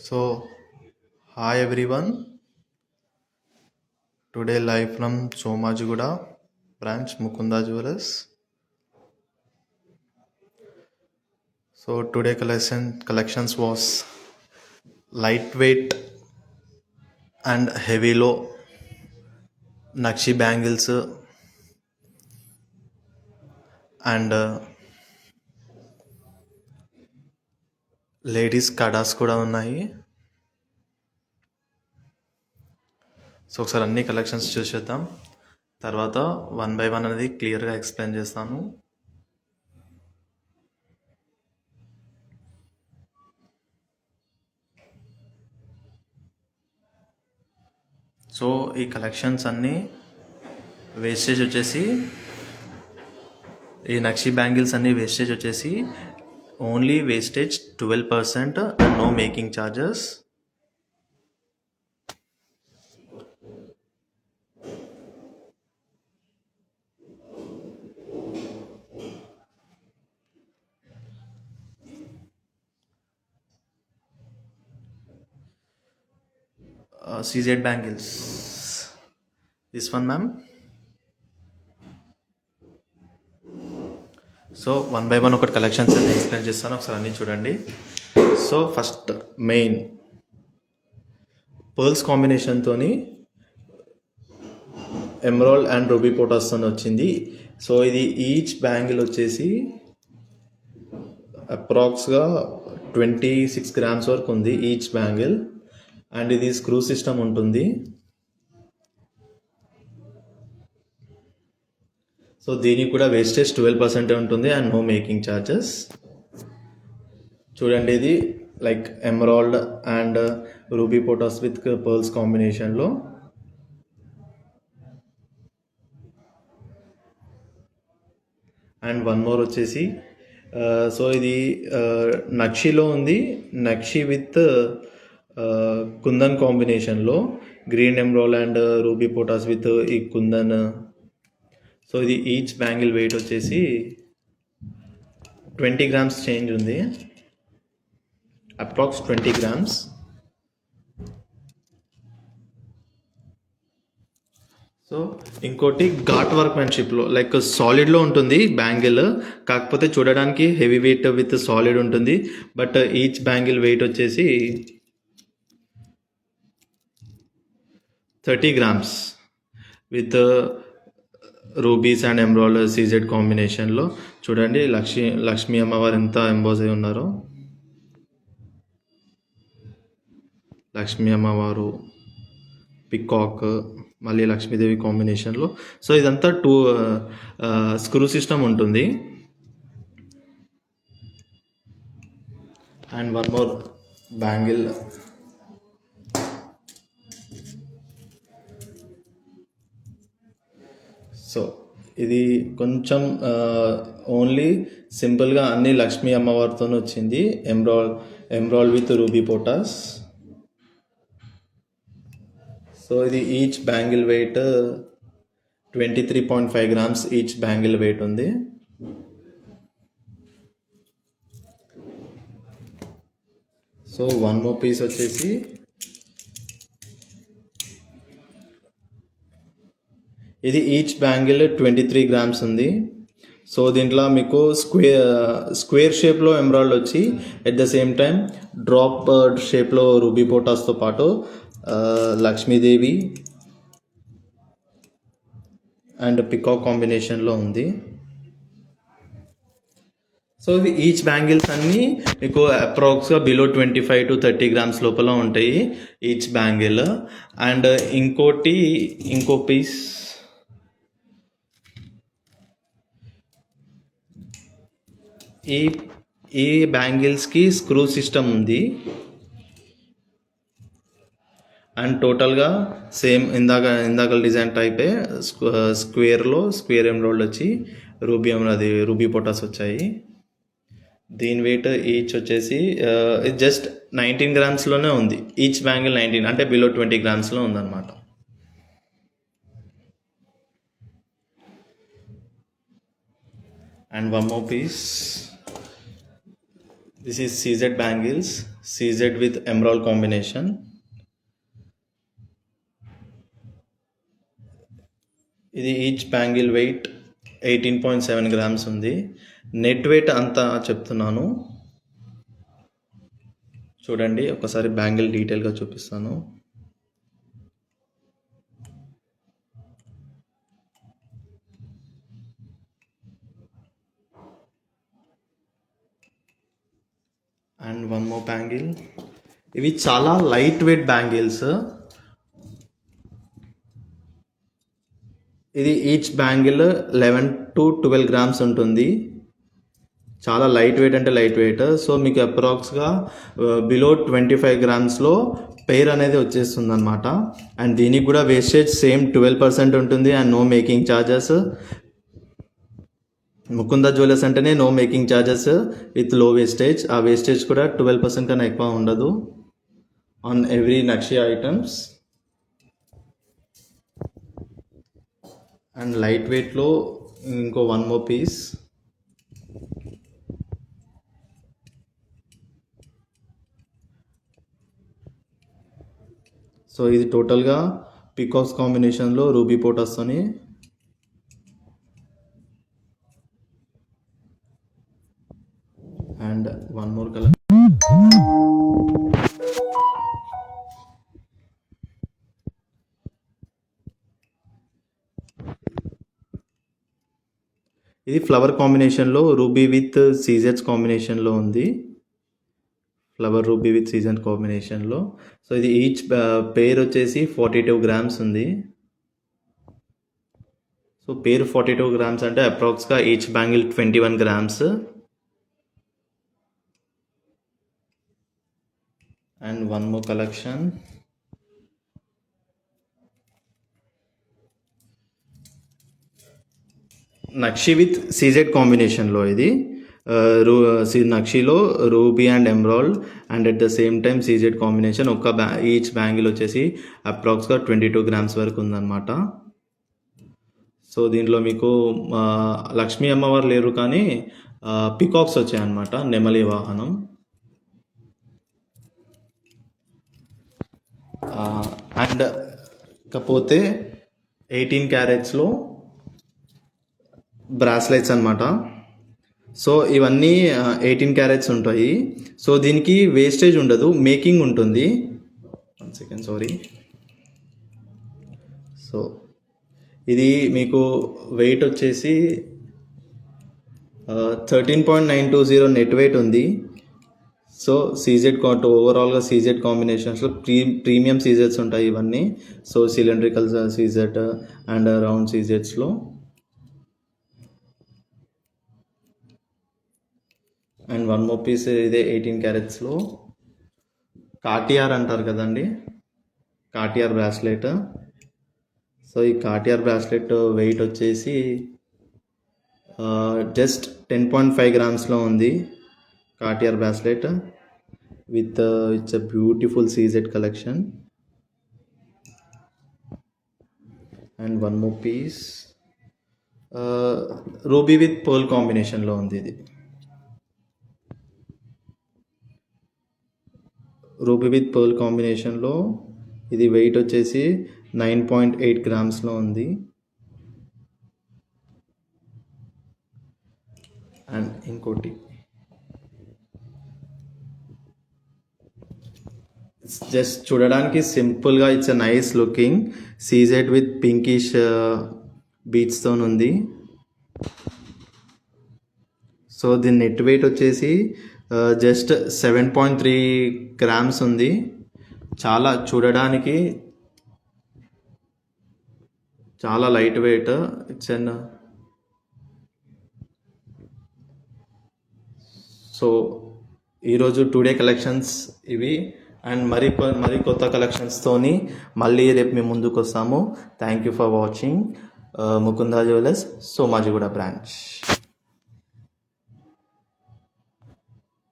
So, hi everyone. Today live from Somajigoda branch Mukunda Jewelers. So today collections was lightweight and heavy low Nakshi bangles and ladies kadas కూడా ఉన్నాయి. So ఒకసారి అన్ని collections చూసేద్దాం. తర్వాత one by one అనేది క్లియర్గా explain చేస్తాను. So ఈ కలెక్షన్స్ అన్నీ వేస్టేజ్ వచ్చేసి ఈ నక్షి బ్యాంగిల్స్ అన్ని వేస్టేజ్ వచ్చేసి only wastage 12% and no making charges. CZ bangles. This one, ma'am. So one by one ఒకటి కలెక్షన్స్ అన్ని ఎక్స్ప్లెయిన్ చేస్తాను, ఒకసారి అన్నీ చూడండి. సో ఫస్ట్ మెయిన్ పర్ల్స్ కాంబినేషన్తో ఎమరాల్డ్ అండ్ రూబీ పోటాస్తో వచ్చింది. సో ఇది ఈచ్ బ్యాంగిల్ వచ్చేసి అప్రాక్స్గా 26 grams వరకు ఉంది ఈచ్ బ్యాంగిల్. అండ్ ఇది స్క్రూ సిస్టమ్ ఉంటుంది. సో దీనికి కూడా వేస్టేజ్ 12% ఉంటుంది అండ్ నో మేకింగ్ ఛార్జెస్. చూడండి, ఇది లైక్ ఎమరాల్డ్ అండ్ రూబీ పోటాస్ విత్ పర్ల్స్ కాంబినేషన్లో. అండ్ వన్ మోర్ వచ్చేసి సో ఇది నక్షిలో ఉంది, నక్షి విత్ కుందన్ కాంబినేషన్లో, గ్రీన్ ఎమరాల్డ్ అండ్ రూబీ పోటాస్ విత్ ఈ కుందన్. సో ఇది ఈచ్ బ్యాంగిల్ వెయిట్ వచ్చేసి 20 grams చేంజ్ ఉంది, అప్రాక్స్ 20 grams. సో ఇంకోటి ఘాట్ వర్క్మెన్షిప్లో లైక్ సాలిడ్లో ఉంటుంది బ్యాంగిల్, కాకపోతే చూడడానికి హెవీ వెయిట్ విత్ సాలిడ్ ఉంటుంది. బట్ ఈచ్ బ్యాంగిల్ వెయిట్ వచ్చేసి 30 grams with rubies and emerald CZ కాంబినేషన్లో. చూడండి లక్ష్మీ అమ్మవారు ఎంత ఎంబోజ్ అయి ఉన్నారో. లక్ష్మీ అమ్మవారు, పికాక్, మళ్ళీ లక్ష్మీదేవి కాంబినేషన్లో. సో ఇదంతా స్క్రూ సిస్టమ్ ఉంటుంది. And one more bangle. So ఇది కొంచెం ఓన్లీ సింపుల్గా అన్ని లక్ష్మీ అమ్మవారితో వచ్చింది, ఎమరాల్డ్ విత్ రూబీ పోటాస్. సో ఇది each bangle wait 23.5 grams each bangle wait ఉంది. సో వన్ మోర్ పీస్ వచ్చేసి ఇది ఈచ్ బ్యాంగిల్ 23 grams ఉంది. సో దీంట్లో మీకు స్క్వేర్ షేప్లో ఎమరాల్డ్ వచ్చి at the same time drop షేప్లో రూబీ పోటాస్తో పాటు లక్ష్మీదేవి అండ్ పికాక్ కాంబినేషన్లో ఉంది. సో ఇది ఈచ్ బ్యాంగిల్స్ అన్నీ మీకు అప్రాక్స్గా బిలో 25 to 30 grams లోపల ఉంటాయి ఈచ్ బ్యాంగిల్. అండ్ ఇంకో పీస్ ఈ బ్యాంగిల్స్కి స్క్రూ సిస్టమ్ ఉంది. అండ్ టోటల్గా సేమ్ ఇందాక డిజైన్ టైపే స్క్వేర్ ఎమరాల్డ్ వచ్చి రూబీ పోటాస్ వచ్చాయి. దీని వెయిట్ ఈచ్ వచ్చేసి జస్ట్ 19 grams ఉంది. ఈచ్ బ్యాంగిల్ 19 అంటే బిలో 20 grams ఉందన్నమాట. And one more piece. This is CZ bangles, CZ with emerald combination. ఇది ఈచ్ బ్యాంగిల్ వెయిట్ 18.7 grams ఉంది. నెట్ వెయిట్ అంతా చెప్తున్నాను చూడండి, ఒకసారి బ్యాంగిల్ డీటెయిల్గా చూపిస్తాను. And one more bangle. ఇవి చాలా లైట్ వెయిట్ బ్యాంగిల్స్. ఇది ఈచ్ బ్యాంగిల్ 11 to 12 grams ఉంటుంది. చాలా లైట్ వెయిట్ అంటే లైట్ వెయిట్. సో మీకు అప్రాక్స్గా బిలో 25 grams పెయిర్ అనేది వచ్చేస్తుంది అనమాట. అండ్ దీనికి కూడా వేస్టేజ్ సేమ్ 12% ఉంటుంది and no making charges. Mukunda jewellers అంటేనే no making charges with low wastage. ఆ వేస్టేజ్ కూడా 12% కన్నా ఎక్కువ ఉండదు on every nakshi items. And light వెయిట్లో ఇంకో వన్ మోర్ పీస్. సో ఇది టోటల్గా పీకాక్స్ కాంబినేషన్లో రూబీ పోటాస్తోని. And one more colour. ఇది ఫ్లవర్ కాంబినేషన్లో రూబీ విత్ సీజెడ్స్ కాంబినేషన్లో ఉంది. ఫ్లవర్ రూబీ విత్ సీజన్ కాంబినేషన్లో. సో ఇది ఈచ్ పేర్ వచ్చేసి 42 grams ఉంది. సో పేర్ 42 grams అంటే అప్రాక్స్గా each bangle 21 grams. And one more collection. Nakshi with CZ కాంబినేషన్లో ఇది. నక్షిలో ruby and emerald and at the same time CZ కాంబినేషన్. ఈచ్ బ్యాంగిల్ వచ్చేసి అప్రాక్స్గా 22 grams వరకు ఉందన్నమాట. సో దీంట్లో మీకు లక్ష్మీ అమ్మవారు లేరు కానీ పికాక్స్ వచ్చాయన్నమాట, నెమలి వాహనం. అండ్ ఇకపోతే 18 carats బ్రాస్లెట్స్ అనమాట. సో ఇవన్నీ 18 carats ఉంటాయి. సో దీనికి వేస్టేజ్ ఉండదు, మేకింగ్ ఉంటుంది. 1 second, సారీ. సో ఇది మీకు వెయిట్ వచ్చేసి 13.920 నెట్ వెయిట్ ఉంది. సో సీజెడ్ ఓవరాల్గా సీజెడ్ కాంబినేషన్స్లో ప్రీమియం సీజెడ్స్ ఉంటాయి ఇవన్నీ. So cylindrical CZ and round సీజెడ్స్లో. అండ్ వన్ మోర్ పీస్ ఇదే 18 carats కాటియార్ అంటారు కదండి, కాటియార్ బ్రాస్లెట్. సో ఈ కాటియార్ బ్రాస్లెట్ వెయిట్ వచ్చేసి జస్ట్ 10.5 grams ఉంది. కాటియార్ bracelet with its a beautiful CZ collection. And one more piece ruby with pearl కాంబినేషన్లో ఉంది. ఇది రూబీ విత్ పర్ల్ కాంబినేషన్లో ఇది వెయిట్ వచ్చేసి 9.8 grams ఉంది. అండ్ ఇంకోటి జస్ట్ చూడడానికి సింపుల్గా it's a nice looking CZ with pinkish బీట్స్తో ఉంది. సో దీని నెట్ వెయిట్ వచ్చేసి జస్ట్ 7.3 grams ఉంది. చాలా చూడడానికి చాలా లైట్ వెయిట్. ఇట్స్ అన్ సో ఈరోజు టుడే కలెక్షన్స్ ఇవి. అండ్ మరి కొత్త కలెక్షన్స్తోని మళ్ళీ రేపు మేము ముందుకు వస్తాము. Thank you for watching. Mukunda jewellers, Somajiguda branch.